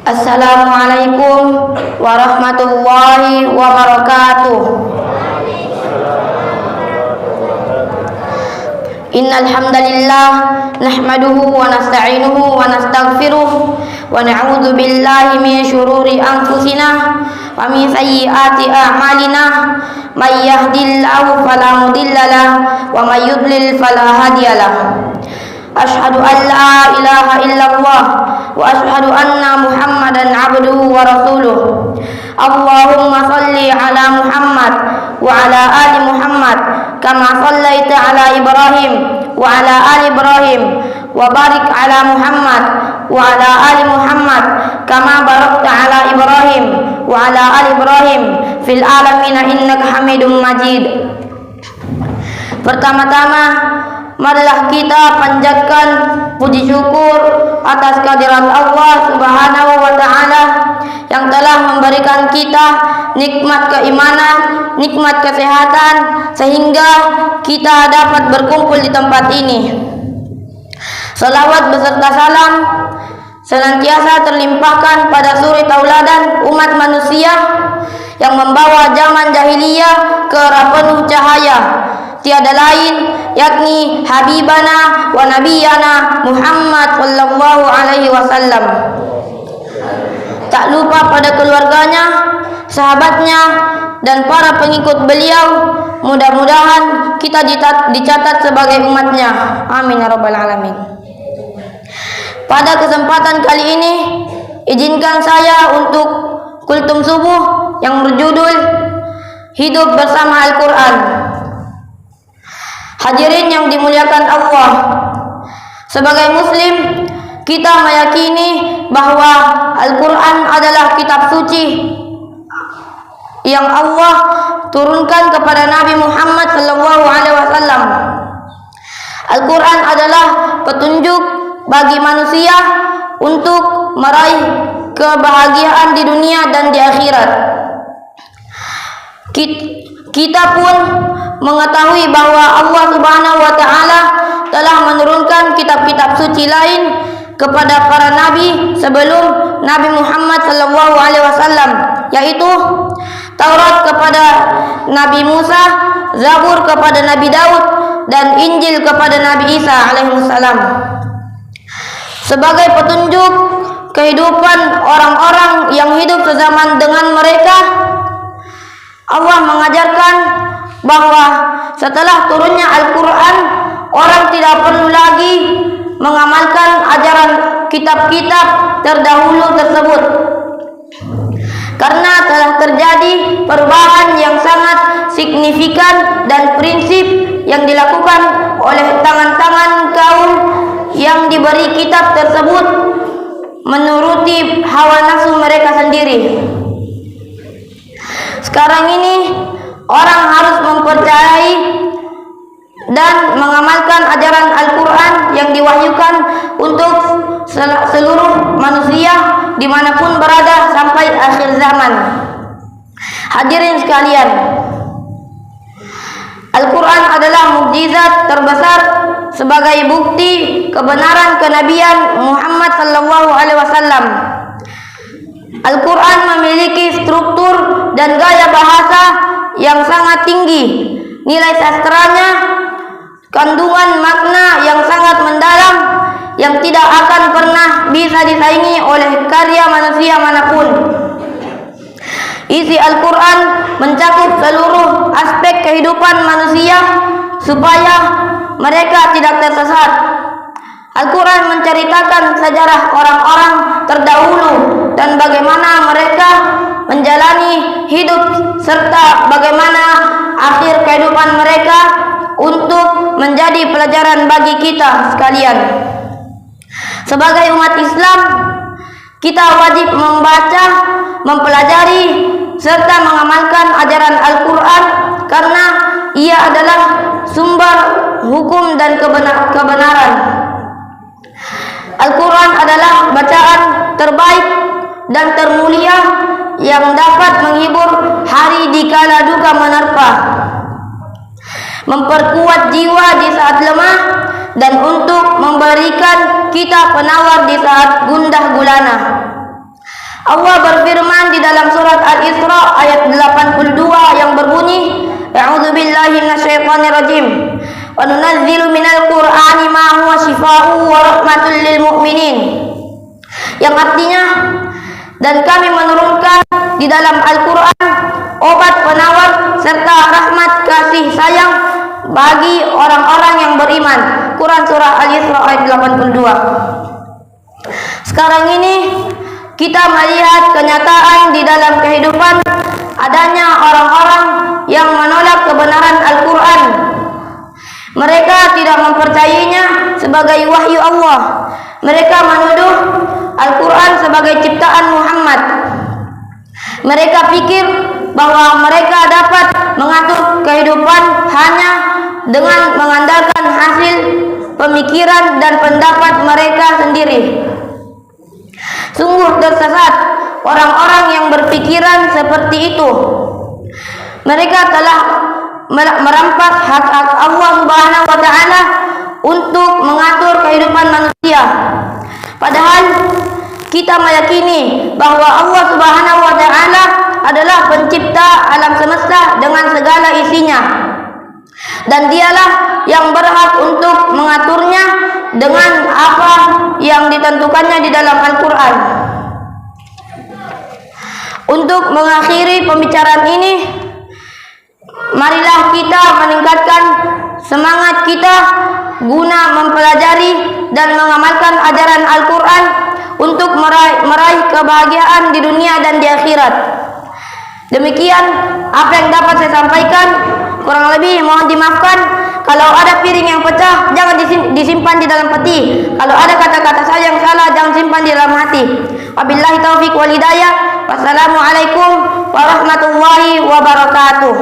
Assalamualaikum warahmatullahi wabarakatuh. Innal hamdalillah nahmaduhu wa nasta'inuhu wa nastaghfiruh wa na'udzu billahi min syururi anfusina wa min sayyiati a'malina. May yahdihillahu fala mudhillalah wa may yudlil fala hadiyalah. Asyhadu an la ilaha illallah wa asyhadu anna Muhammadan abduhu wa rasuluh. Allahumma salli ala Muhammad wa ala ali Muhammad kama sallaita ala Ibrahim wa ala ali Ibrahim wa barik ala Muhammad wa ala ali Muhammad kama barakta ala Ibrahim wa ala ali Ibrahim fil alamin innaka Hamidum Majid. Pertama-tama marilah kita panjatkan puji syukur atas kehadirat Allah Subhanahu wa taala yang telah memberikan kita nikmat keimanan, nikmat kesehatan sehingga kita dapat berkumpul di tempat ini. Salawat beserta salam senantiasa terlimpahkan pada suri tauladan umat manusia yang membawa zaman jahiliyah ke arah penuh cahaya, tiada lain yakni habibana wa nabiyana Muhammad sallallahu alaihi wasallam. Tak lupa pada keluarganya, sahabatnya dan para pengikut beliau. Mudah-mudahan kita dicatat sebagai umatnya. Amin ya rabbal alamin. Pada kesempatan kali ini izinkan saya untuk kultum subuh yang berjudul Hidup Bersama Al-Quran. Hadirin yang dimuliakan Allah, sebagai muslim kita meyakini bahwa Al-Quran adalah kitab suci yang Allah turunkan kepada Nabi Muhammad SAW. Al-Quran adalah petunjuk bagi manusia untuk meraih kebahagiaan di dunia dan di akhirat. Kita pun mengetahui bahwa Allah Subhanahu wa taala telah menurunkan kitab-kitab suci lain kepada para nabi sebelum Nabi Muhammad sallallahu alaihi wasallam, yaitu Taurat kepada Nabi Musa, Zabur kepada Nabi Daud, dan Injil kepada Nabi Isa alaihissalam. Sebagai petunjuk kehidupan orang-orang yang hidup sezaman dengan mereka, Allah mengajarkan bahwa setelah turunnya Al-Quran, orang tidak perlu lagi mengamalkan ajaran kitab-kitab terdahulu tersebut, karena telah terjadi perubahan yang sangat signifikan dan prinsip yang dilakukan oleh tangan-tangan kaum yang diberi kitab tersebut menuruti hawa nafsu mereka sendiri. Sekarang ini orang harus mempercayai dan mengamalkan ajaran Al-Quran yang diwahyukan untuk seluruh manusia dimanapun berada sampai akhir zaman. Hadirin sekalian, Al-Quran adalah mukjizat terbesar sebagai bukti kebenaran kenabian Muhammad SAW. Al-Quran memiliki struktur dan gaya bahasa yang sangat tinggi, nilai sastranya, kandungan makna yang sangat mendalam yang tidak akan pernah bisa disaingi oleh karya manusia manapun. Isi Al-Quran mencakup seluruh aspek kehidupan manusia supaya mereka tidak tersesat. Al-Quran menceritakan sejarah orang-orang terdahulu dan bagaimana mereka menjalani hidup serta bagaimana akhir kehidupan mereka untuk menjadi pelajaran bagi kita sekalian. Sebagai umat Islam, kita wajib membaca, mempelajari serta mengamalkan ajaran Al-Quran karena ia adalah sumber hukum dan kebenaran. Al-Quran adalah bacaan terbaik dan termulia yang dapat menghibur hari dikala duka menerpa, memperkuat jiwa di saat lemah, dan untuk memberikan kita penawar di saat gundah gulana. Allah berfirman di dalam surat Al-Isra ayat 82 yang berbunyi, A'udzubillahi minasyaitonirrajim. Wa nunazzilu minal Qur'ani ma huwa syifaa'un wa rahmatul lil mu'minin. Yang artinya, dan kami menurunkan di dalam Al-Quran obat penawar serta rahmat kasih sayang bagi orang-orang yang beriman. Quran surah Al-Isra ayat 82. Sekarang ini kita melihat kenyataan di dalam kehidupan adanya orang-orang yang menolak kebenaran Al-Quran. Mereka tidak mempercayainya sebagai wahyu Allah. Mereka menuduh Al-Quran sebagai ciptaan Muhammad. Mereka pikir bahwa mereka dapat mengatur kehidupan hanya dengan mengandalkan hasil pemikiran dan pendapat mereka sendiri. Sungguh tersesat orang-orang yang berpikiran seperti itu. Mereka telah merampas hak-hak Allah Subhanahu wa taala untuk mengatur kehidupan manusia. Padahal kita meyakini bahwa Allah Subhanahu wa taala adalah pencipta alam semesta dengan segala isinya. Dan dialah yang berhak untuk mengaturnya dengan apa yang ditentukannya di dalam Al-Quran. Untuk mengakhiri pembicaraan ini, marilah kita meningkatkan semangat kita guna mempelajari dan mengamalkan ajaran Al-Quran untuk meraih kebahagiaan di dunia dan di akhirat. Demikian apa yang dapat saya sampaikan. Kurang lebih mohon dimaafkan. Kalau ada piring yang pecah, jangan disimpan di dalam peti. Kalau ada kata-kata saya yang salah, jangan simpan di dalam hati. Wabillahi taufiq wal hidayah. Wassalamualaikum warahmatullahi wabarakatuh.